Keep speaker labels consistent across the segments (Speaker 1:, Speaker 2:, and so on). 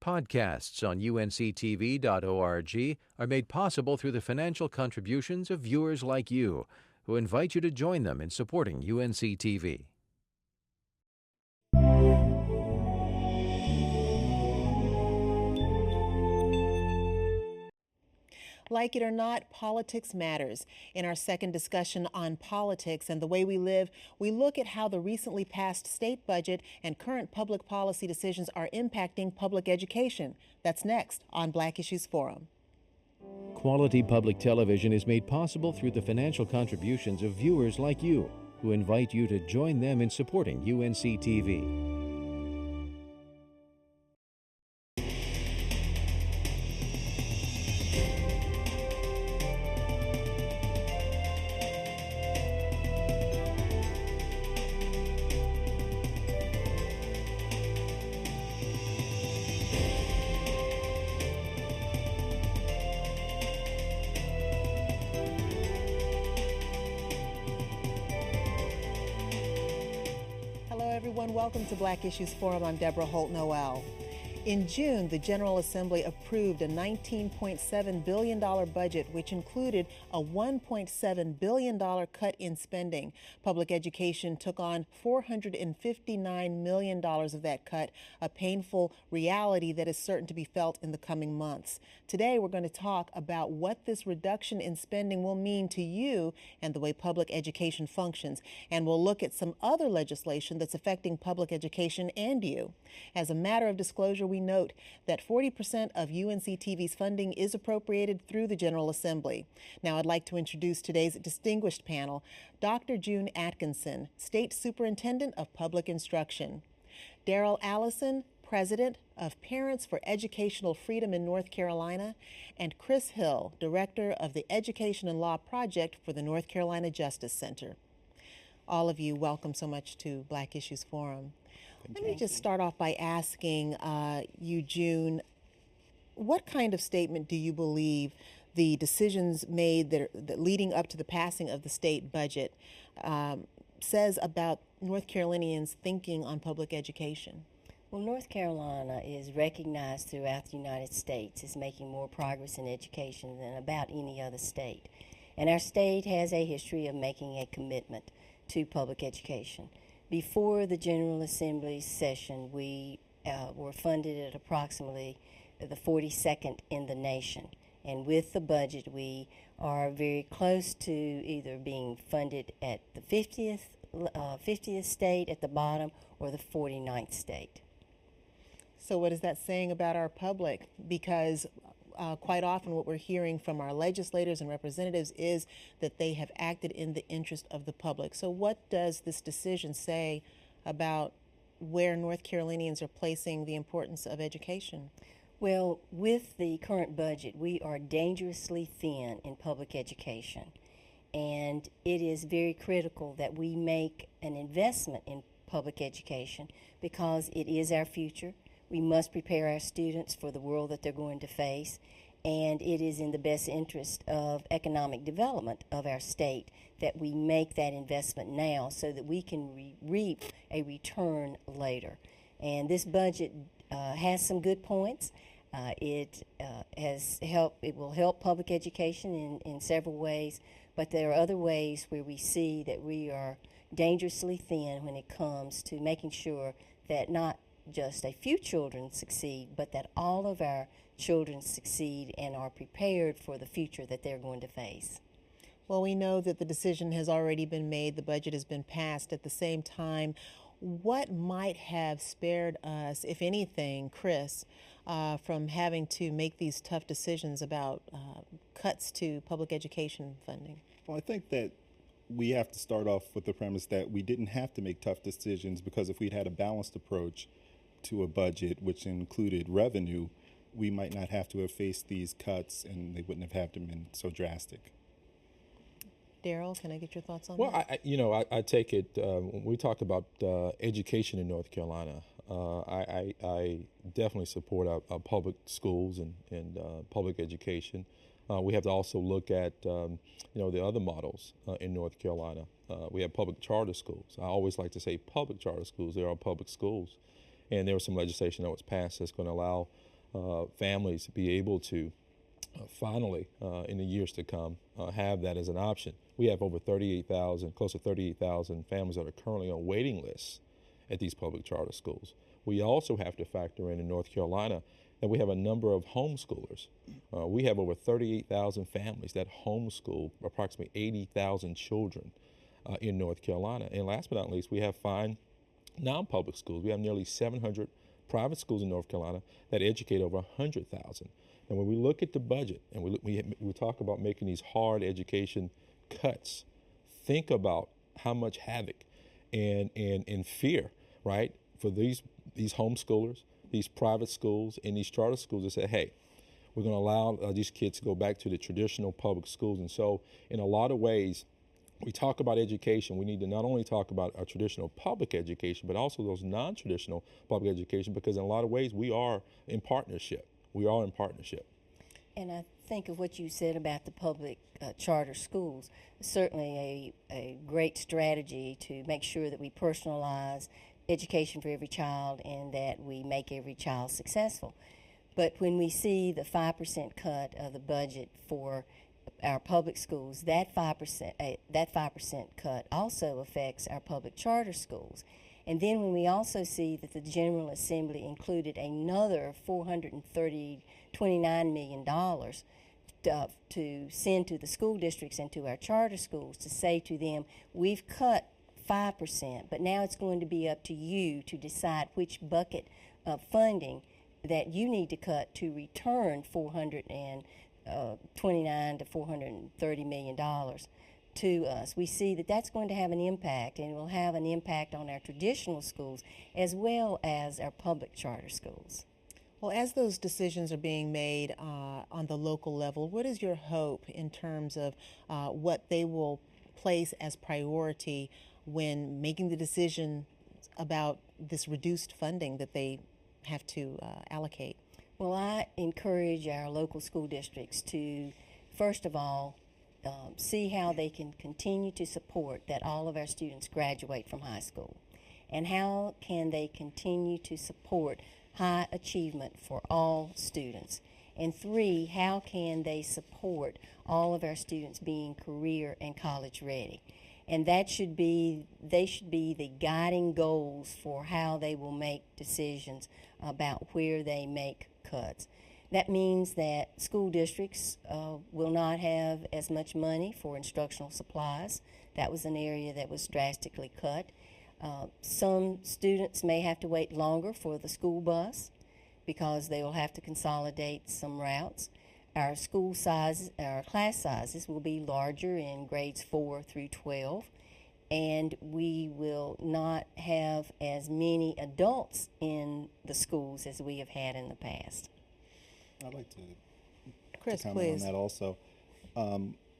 Speaker 1: Podcasts on UNC-TV.org are made possible through the financial contributions of viewers like you, who invite you to join them in supporting UNC-TV.
Speaker 2: Like it or not, politics matters. In our second discussion on politics and the way we live, we look at how the recently passed state budget and current public policy decisions are impacting public education. That's next on Black Issues Forum.
Speaker 1: Quality public television is made possible through the financial contributions of viewers like you, who invite you to join them in supporting UNC-TV.
Speaker 2: Welcome to Black Issues Forum. I'm Deborah Holt-Noel. In June, the General Assembly approved a $19.7 billion budget, which included a $1.7 billion cut in spending. Public education took on $459 million of that cut, a painful reality that is certain to be felt in the coming months. Today, we're going to talk about what this reduction in spending will mean to you and the way public education functions. And we'll look at some other legislation that's affecting public education and you. As a matter of disclosure, we note that 40% of UNC-TV's funding is appropriated through the General Assembly. Now, I'd like to introduce today's distinguished panel, Dr. June Atkinson, State Superintendent of Public Instruction, Daryl Allison, President of Parents for Educational Freedom in North Carolina, and Chris Hill, Director of the Education and Law Project for the North Carolina Justice Center. All of you, welcome so much to Black Issues Forum. Let me just start off by asking you, June, what kind of statement do you believe the decisions made that leading up to the passing of the state budget says about North Carolinians' thinking on public education?
Speaker 3: Well, North Carolina is recognized throughout the United States as making more progress in education than about any other state. And our state has a history of making a commitment to public education. Before the General Assembly session, we were funded at approximately the 42nd in the nation. And with the budget, we are very close to either being funded at the 50th state at the bottom or the 49th state.
Speaker 2: So what is that saying about our public? Because quite often what we're hearing from our legislators and representatives is that they have acted in the interest of the public. So what does this decision say about where North Carolinians are placing the importance of education?
Speaker 3: Well, with the current budget, we are dangerously thin in public education. And it is very critical that we make an investment in public education because it is our future. We must prepare our students for the world that they're going to face, and it is in the best interest of economic development of our state that we make that investment now so that we can reap a return later. And this budget has some good points. It will help public education in several ways, but there are other ways where we see that we are dangerously thin when it comes to making sure that not just a few children succeed, but that all of our children succeed and are prepared for the future that they're going to face.
Speaker 2: Well, we know that the decision has already been made, the budget has been passed. At the same time, what might have spared us, if anything, Chris, from having to make these tough decisions about cuts to public education funding?
Speaker 4: Well, I think that we have to start off with the premise that we didn't have to make tough decisions, because if we'd had a balanced approach to a budget which included revenue, we might not have to have faced these cuts, and they wouldn't have been so drastic.
Speaker 2: Daryl, can I get your thoughts on
Speaker 5: that? Well, I take it, when we talk about education in North Carolina, I definitely support our public schools and public education. We have to also look at, the other models in North Carolina. We have public charter schools. I always like to say public charter schools. They are public schools. And there was some legislation that was passed that's going to allow families be able to finally, in the years to come, have that as an option. We have over 38,000, close to 38,000 families that are currently on waiting lists at these public charter schools. We also have to factor in North Carolina that we have a number of homeschoolers. We have over 38,000 families that homeschool approximately 80,000 children in North Carolina. And last but not least, we have fine non-public schools. We have nearly 700 private schools in North Carolina that educate over 100,000. And when we look at the budget and we talk about making these hard education cuts, think about how much havoc and fear, right, for these homeschoolers, these private schools, and these charter schools that say, hey, we're going to allow these kids to go back to the traditional public schools. And so in a lot of ways, we talk about education. We need to not only talk about our traditional public education, but also those non-traditional public education, because in a lot of ways, we are in partnership. We are in partnership.
Speaker 3: And I think of what you said about the public charter schools, certainly a great strategy to make sure that we personalize education for every child and that we make every child successful. But when we see the 5% cut of the budget for our public schools, that 5% cut also affects our public charter schools. And then when we also see that the General Assembly included another $29 million to send to the school districts and to our charter schools to say to them, we've cut 5%, but now it's going to be up to you to decide which bucket of funding that you need to cut to return $429 to $430 million to us. We see that that's going to have an impact, and it will have an impact on our traditional schools as well as our public charter schools.
Speaker 2: Well, as those decisions are being made on the local level, what is your hope in terms of what they will place as priority when making the decision about this reduced funding that they have to allocate?
Speaker 3: Well, I encourage our local school districts to, first of all, see how they can continue to support that all of our students graduate from high school, and how can they continue to support high achievement for all students. And 3, how can they support all of our students being career and college ready? And they should be the guiding goals for how they will make decisions about where they make cuts. That means that school districts will not have as much money for instructional supplies. That was an area that was drastically cut. Some students may have to wait longer for the school bus because they will have to consolidate some routes. Our class sizes will be larger in grades 4 through 12, and we will not have as many adults in the schools as we have had in the past.
Speaker 4: I'd like to
Speaker 2: Chris,
Speaker 4: comment
Speaker 2: please.
Speaker 4: on that also.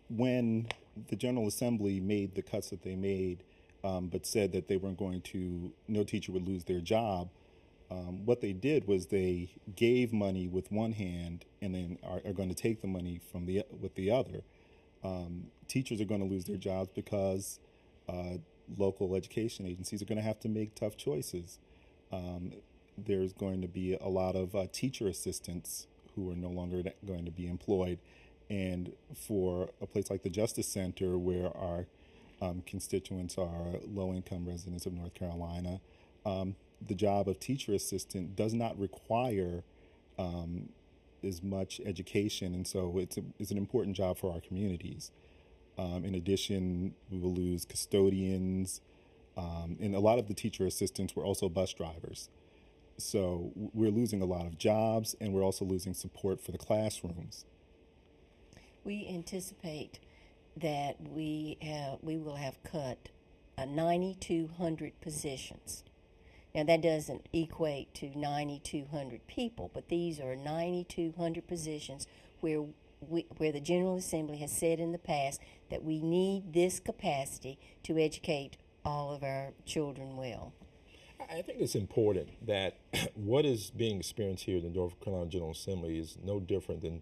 Speaker 4: When the General Assembly made the cuts that they made, but said that they weren't going to, no teacher would lose their job, what they did was they gave money with one hand and then are going to take the money from with the other. Teachers are going to lose their jobs because local education agencies are going to have to make tough choices. There's going to be a lot of teacher assistants who are no longer going to be employed. And for a place like the Justice Center, where our constituents are low-income residents of North Carolina, the job of teacher assistant does not require as much education, and so it's an important job for our communities. In addition, we will lose custodians, and a lot of the teacher assistants were also bus drivers. So we're losing a lot of jobs, and we're also losing support for the classrooms.
Speaker 3: We anticipate that we will have cut 9,200 positions. Now, that doesn't equate to 9,200 people, but these are 9,200 positions where the General Assembly has said in the past that we need this capacity to educate all of our children well.
Speaker 5: I think it's important that what is being experienced here in the North Carolina General Assembly is no different than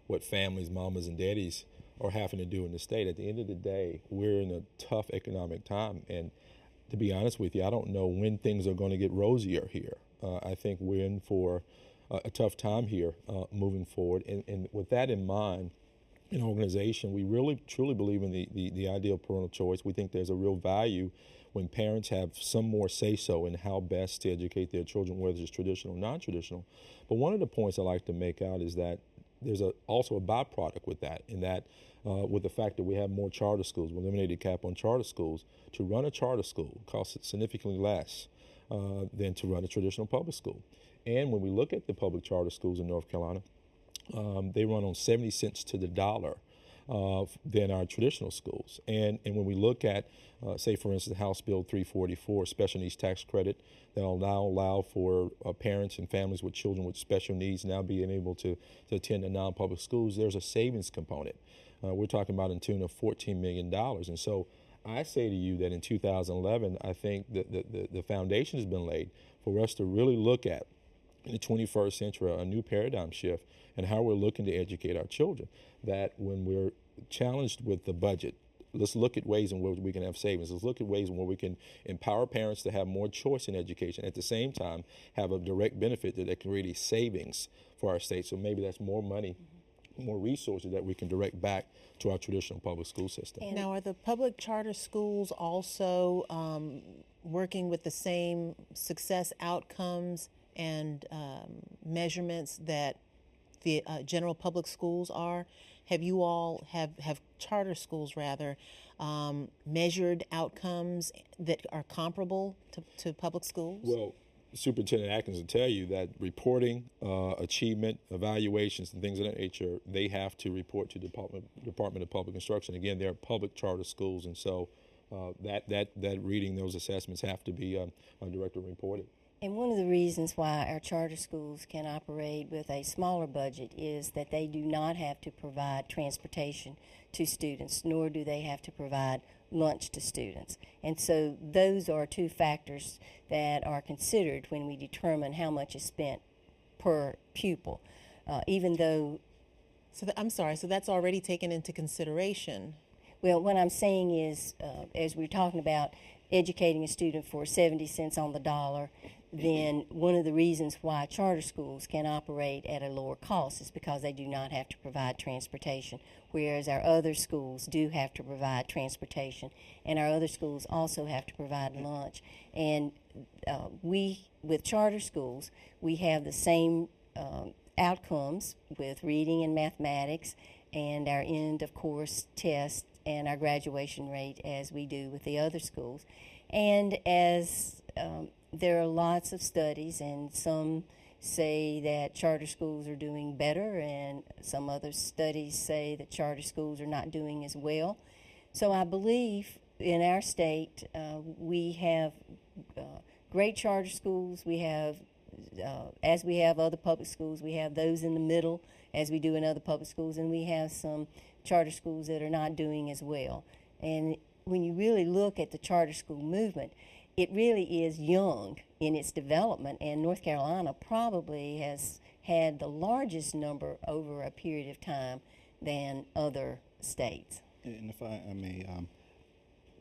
Speaker 5: what families, mamas and daddies are having to do in the state. At the end of the day, we're in a tough economic time, and to be honest with you, I don't know when things are going to get rosier here. I think we're in for a tough time here moving forward. And with that in mind, in our organization, we really truly believe in the idea of parental choice. We think there's a real value when parents have some more say-so in how best to educate their children, whether it's traditional or non-traditional. But one of the points I like to make out is that there's also a byproduct with that, in that with the fact that we have more charter schools, we eliminated cap on charter schools. To run a charter school costs significantly less than to run a traditional public school. And when we look at the public charter schools in North Carolina, they run on 70 cents to the dollar than our traditional schools. And when we look at, say, for instance, House Bill 344, special needs tax credit, that will now allow for parents and families with children with special needs now being able to attend the non-public schools, there's a savings component. We're talking about in tune of $14 million. And so I say to you that in 2011, I think that the foundation has been laid for us to really look at, in the 21st century, a new paradigm shift and how we're looking to educate our children. That when we're challenged with the budget, let's look at ways in which we can have savings. Let's look at ways in which we can empower parents to have more choice in education. At the same time, have a direct benefit that can really savings for our state. So maybe that's more money, more resources that we can direct back to our traditional public school system.
Speaker 2: And now, are the public charter schools also working with the same success outcomes and measurements that the general public schools are? Have you all, have charter schools rather, measured outcomes that are comparable to public schools?
Speaker 5: Well, Superintendent Atkins will tell you that reporting, achievement, evaluations, and things of that nature, they have to report to Department of Public Instruction. Again, they're public charter schools, and so that reading those assessments have to be directly reported.
Speaker 3: And one of the reasons why our charter schools can operate with a smaller budget is that they do not have to provide transportation to students, nor do they have to provide lunch to students. And so those are two factors that are considered when we determine how much is spent per pupil, even though...
Speaker 2: I'm sorry, so that's already taken into consideration?
Speaker 3: Well, what I'm saying is, as we're talking about educating a student for 70 cents on the dollar, then one of the reasons why charter schools can operate at a lower cost is because they do not have to provide transportation, whereas our other schools do have to provide transportation, and our other schools also have to provide lunch. And with charter schools, we have the same outcomes with reading and mathematics and our end of course test and our graduation rate as we do with the other schools. And as there are lots of studies, and some say that charter schools are doing better, and some other studies say that charter schools are not doing as well. So I believe in our state we have great charter schools. We have, as we have other public schools, we have those in the middle as we do in other public schools, and we have some charter schools that are not doing as well. And when you really look at the charter school movement, it really is young in its development, and North Carolina probably has had the largest number over a period of time than other states.
Speaker 4: And if I may,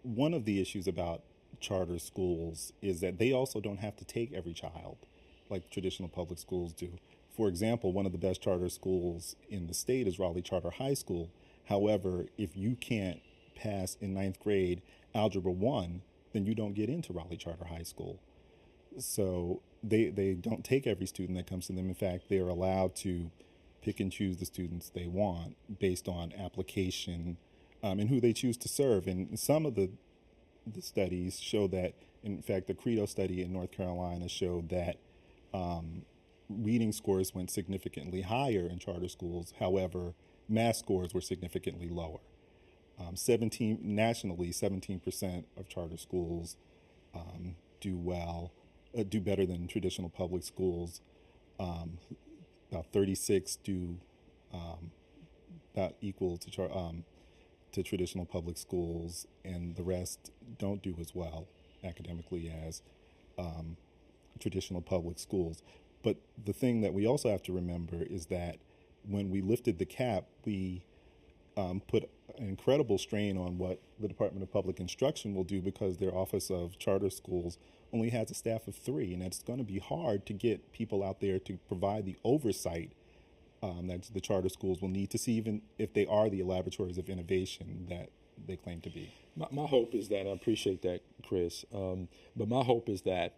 Speaker 4: one of the issues about charter schools is that they also don't have to take every child like traditional public schools do. For example, one of the best charter schools in the state is Raleigh Charter High School. However, if you can't pass in 9th grade Algebra 1, then you don't get into Raleigh Charter High School. So they don't take every student that comes to them. In fact, they're allowed to pick and choose the students they want based on application and who they choose to serve. And some of the studies show that, in fact, the Credo study in North Carolina showed that reading scores went significantly higher in charter schools. However, math scores were significantly lower. Nationally, 17% of charter schools do better than traditional public schools. About 36 do about equal to traditional public schools, and the rest don't do as well academically as traditional public schools. But the thing that we also have to remember is that when we lifted the cap, we put an incredible strain on what the Department of Public Instruction will do, because their Office of Charter Schools only has a staff of 3, and it's going to be hard to get people out there to provide the oversight that the charter schools will need to see, even if they are the laboratories of innovation that they claim to be.
Speaker 5: My hope is that, I appreciate that, Chris, but my hope is that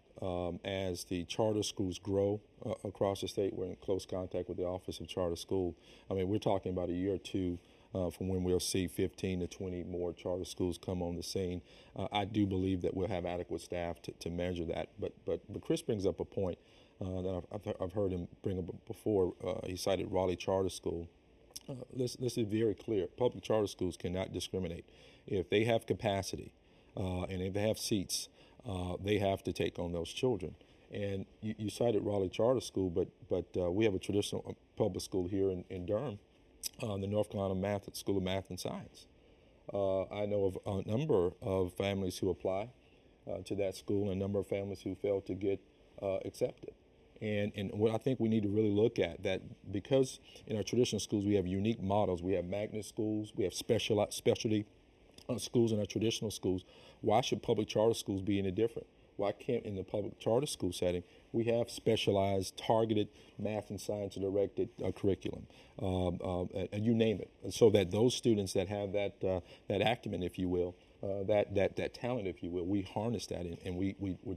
Speaker 5: as the charter schools grow across the state, we're in close contact with the Office of Charter School. I mean, we're talking about a year or two from when we'll see 15 to 20 more charter schools come on the scene. I do believe that we'll have adequate staff to measure that. But Chris brings up a point that I've heard him bring up before. He cited Raleigh Charter School. This is very clear. Public charter schools cannot discriminate. If they have capacity and if they have seats, they have to take on those children. And you cited Raleigh Charter School, but we have a traditional public school here in Durham, the North Carolina School of Math and Science. I know of a number of families who apply to that school and a number of families who fail to get accepted. And what I think we need to really look at that, because in our traditional schools we have unique models. We have magnet schools, we have specialty schools in our traditional schools. Why should public charter schools be any different? Why can't in the public charter school setting we have specialized, targeted math and science directed curriculum, and you name it, so that those students that have that acumen, if you will, that talent, if you will, we harness that and we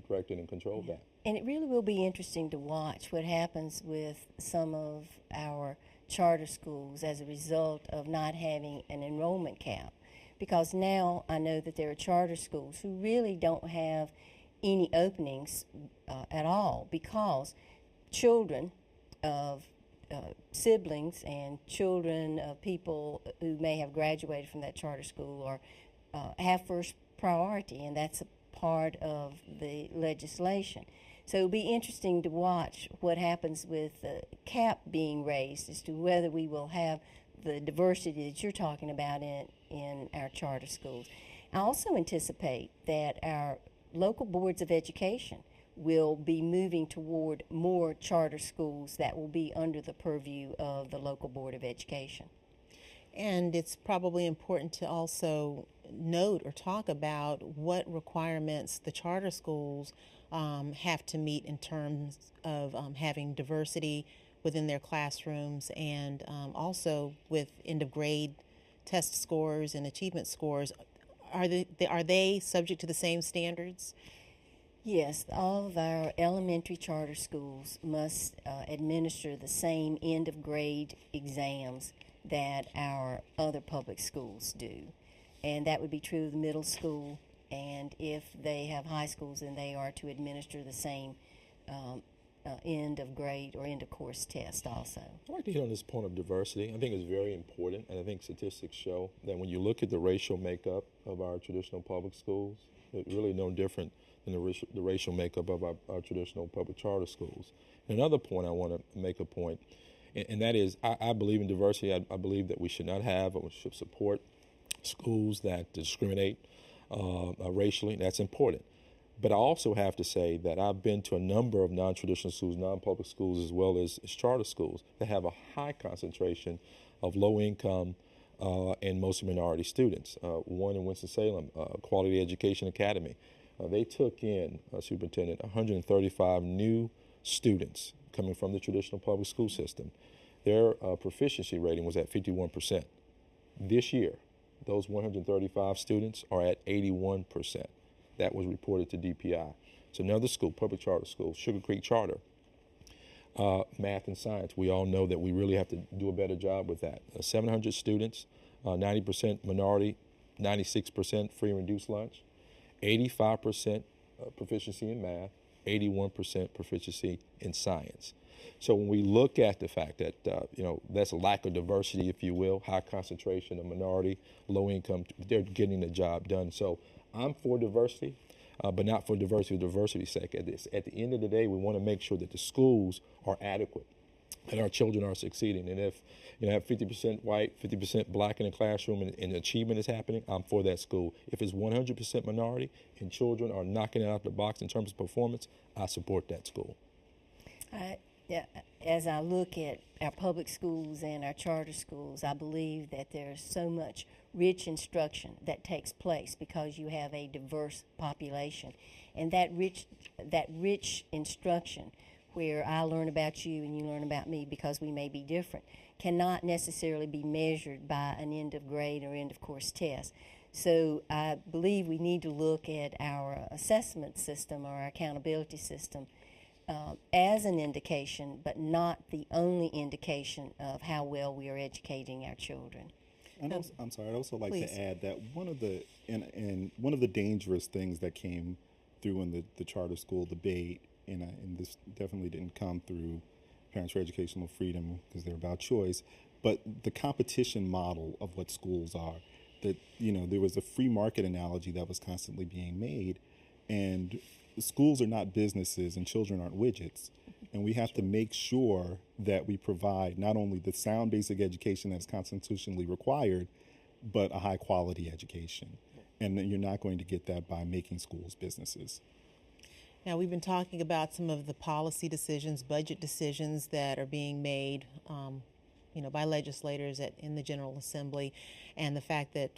Speaker 5: direct it and control that.
Speaker 3: And it really will be interesting to watch what happens with some of our charter schools as a result of not having an enrollment cap. Because now I know that there are charter schools who really don't have any openings at all, because children of siblings and children of people who may have graduated from that charter school or have first priority, and that's a part of the legislation. So it'll be interesting to watch what happens with the cap being raised as to whether we will have the diversity that you're talking about in our charter schools. I also anticipate that our local boards of education will be moving toward more charter schools that will be under the purview of the local board of education.
Speaker 2: And it's probably important to also note or talk about what requirements the charter schools have to meet in terms of having diversity within their classrooms, and also with end of grade test scores and achievement scores. Are they subject to the same standards?
Speaker 3: Yes, all of our elementary charter schools must administer the same end of grade exams that our other public schools do. And that would be true of the middle school, and if they have high schools, then they are to administer the same end of grade or end of course test also.
Speaker 5: I'd like to hit on this point of diversity. I think it's very important, and I think statistics show that when you look at the racial makeup of our traditional public schools, it's really no different than the racial makeup of our traditional public charter schools. And another point I want to make a point, and that is I believe in diversity. I believe that we should not have or we should support schools that discriminate racially. That's important. But I also have to say that I've been to a number of non-traditional schools, non-public schools, as well as charter schools that have a high concentration of low-income and mostly minority students. One in Winston-Salem, Quality Education Academy, they took in, Superintendent, 135 new students coming from the traditional public school system. Their proficiency rating was at 51%. This year, those 135 students are at 81%. That was reported to DPI. It's another school, public charter school, Sugar Creek Charter. Math and science, we all know that we really have to do a better job with that. 700 students, 90% minority, 96% free and reduced lunch, 85% proficiency in math, 81% proficiency in science. So when we look at the fact that, that's a lack of diversity, if you will, high concentration of minority, low income, they're getting the job done. So I'm for diversity, but not for diversity's sake. At the end of the day, we want to make sure that the schools are adequate, that our children are succeeding. And if have 50% white, 50% black in the classroom and achievement is happening, I'm for that school. If it's 100% minority and children are knocking it out of the box in terms of performance, I support that school.
Speaker 3: Yeah, as I look at our public schools and our charter schools, I believe that there's so much rich instruction that takes place because you have a diverse population. And that rich instruction, where I learn about you and you learn about me because we may be different, cannot necessarily be measured by an end of grade or end of course test. So I believe we need to look at our assessment system or our accountability system as an indication, but not the only indication of how well we are educating our children.
Speaker 4: And I'm sorry. I'd also like
Speaker 2: Please.
Speaker 4: to add that one of the dangerous things that came through in the charter school debate, and this definitely didn't come through Parents for Educational Freedom because they're about choice, but the competition model of what schools are. That there was a free market analogy that was constantly being made, and schools are not businesses and children aren't widgets. And we have to make sure that we provide not only the sound basic education that's constitutionally required, but a high quality education. And you're not going to get that by making schools businesses.
Speaker 2: Now, we've been talking about some of the policy decisions, budget decisions that are being made by legislators in the General Assembly, and the fact that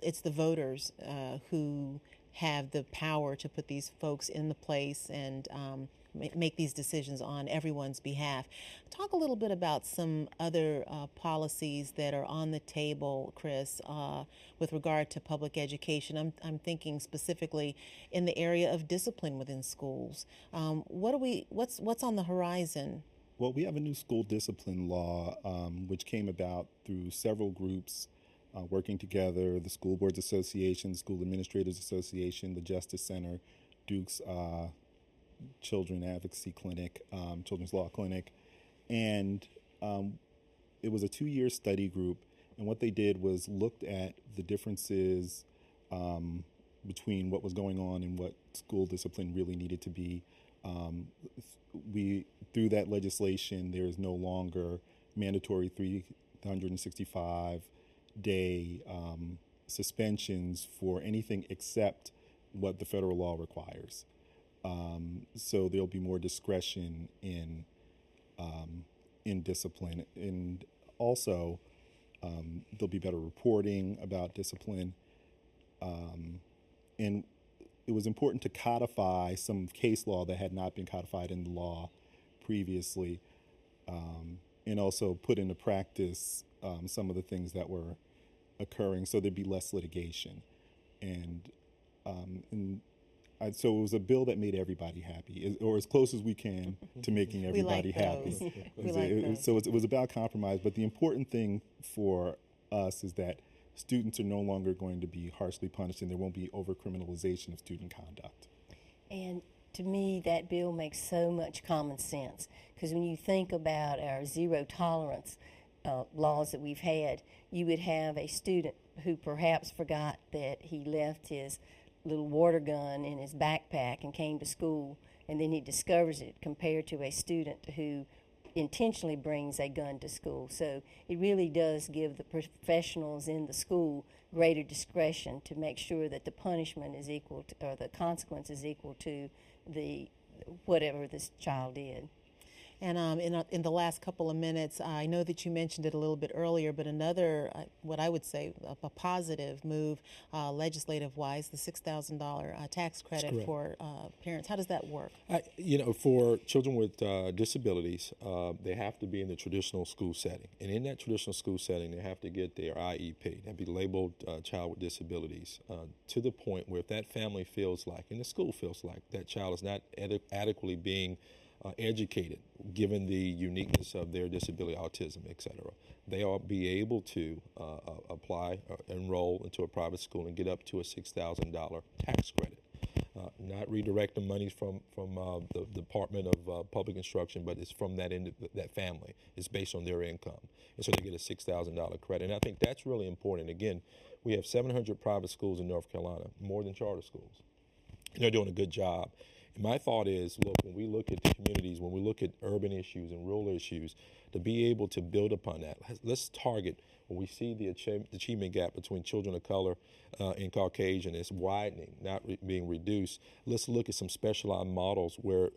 Speaker 2: it's the voters who have the power to put these folks in the place and make these decisions on everyone's behalf. Talk a little bit about some other policies that are on the table, Chris, with regard to public education. I'm thinking specifically in the area of discipline within schools. What's on the horizon?
Speaker 4: Well, we have a new school discipline law, which came about through several groups working together: the School Boards Association, the School Administrators Association, the Justice Center, Duke's Children Advocacy Clinic, Children's Law Clinic. And it was a 2-year study group. And what they did was looked at the differences between what was going on and what school discipline really needed to be. Through that legislation, there is no longer mandatory 365-day suspensions for anything except what the federal law requires. So there'll be more discretion in discipline, and also there'll be better reporting about discipline. And it was important to codify some case law that had not been codified in the law previously, and also put into practice some of the things that were occurring, so there'd be less litigation. So it was a bill that made everybody happy, or as close as we can to making everybody happy. So it was about compromise, but the important thing for us is that students are no longer going to be harshly punished, and there won't be over-criminalization of student conduct.
Speaker 3: And to me, that bill makes so much common sense, because when you think about our zero tolerance laws that we've had, you would have a student who perhaps forgot that he left his little water gun in his backpack and came to school, and then he discovers it, compared to a student who intentionally brings a gun to school. So it really does give the professionals in the school greater discretion to make sure that the punishment is equal to, or the consequence is equal to the whatever this child did.
Speaker 2: And in the last couple of minutes, I know that you mentioned it a little bit earlier, but another, what I would say, a positive move legislative-wise, the $6,000 tax credit for parents. How does that work?
Speaker 5: For children with disabilities, they have to be in the traditional school setting. And in that traditional school setting, they have to get their IEP. They'll be labeled child with disabilities, to the point where if that family feels like, and the school feels like, that child is not adequately being educated, given the uniqueness of their disability, autism, etc., they'll be able to apply or enroll into a private school and get up to a $6,000 tax credit. Not redirecting money from the Department of Public Instruction, but it's from that family. It's based on their income. And so they get a $6,000 credit. And I think that's really important. Again, we have 700 private schools in North Carolina, more than charter schools. And they're doing a good job. And my thought is, look, when we look at the communities, when we look at urban issues and rural issues, to be able to build upon that, let's target when we see the achievement gap between children of color and Caucasian is widening, not being reduced. Let's look at some specialized models where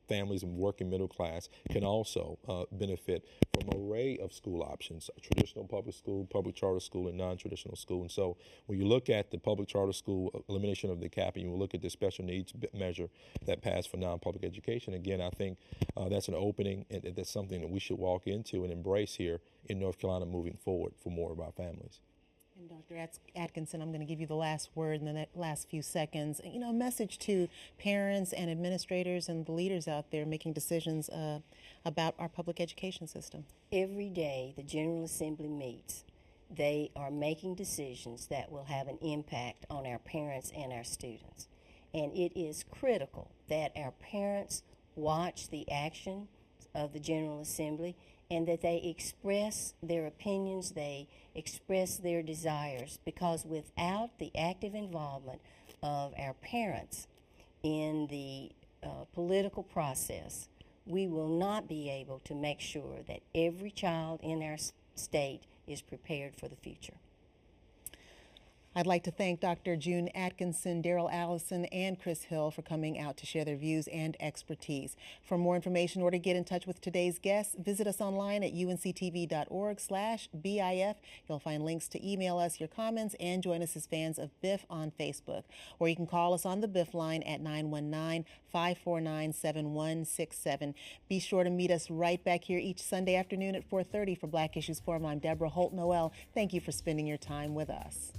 Speaker 5: families in working middle class can also benefit from an array of school options, traditional public school, public charter school, and non-traditional school. And so when you look at the public charter school elimination of the cap, and you look at the special needs measure that passed for non-public education, again, I think that's an opening, and that's something that we should walk into and embrace here in North Carolina moving forward for more of our families.
Speaker 2: And Dr. Atkinson, I'm going to give you the last word in the last few seconds. You know, a message to parents and administrators and the leaders out there making decisions about our public education system.
Speaker 3: Every day the General Assembly meets, they are making decisions that will have an impact on our parents and our students. And it is critical that our parents watch the action of the General Assembly and that they express their opinions, they express their desires, because without the active involvement of our parents in the political process, we will not be able to make sure that every child in our state is prepared for the future.
Speaker 2: I'd like to thank Dr. June Atkinson, Daryl Allison, and Chris Hill for coming out to share their views and expertise. For more information or to get in touch with today's guests, visit us online at unctv.org/BIF. You'll find links to email us your comments and join us as fans of BIF on Facebook. Or you can call us on the BIF line at 919-549-7167. Be sure to meet us right back here each Sunday afternoon at 4:30 for Black Issues Forum. I'm Deborah Holt Noel. Thank you for spending your time with us.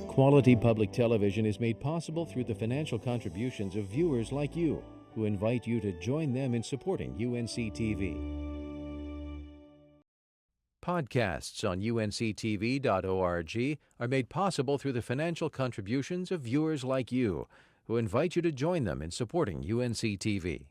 Speaker 1: Quality public television is made possible through the financial contributions of viewers like you, who invite you to join them in supporting UNC-TV. Podcasts on UNCTV.org are made possible through the financial contributions of viewers like you, who invite you to join them in supporting UNC-TV.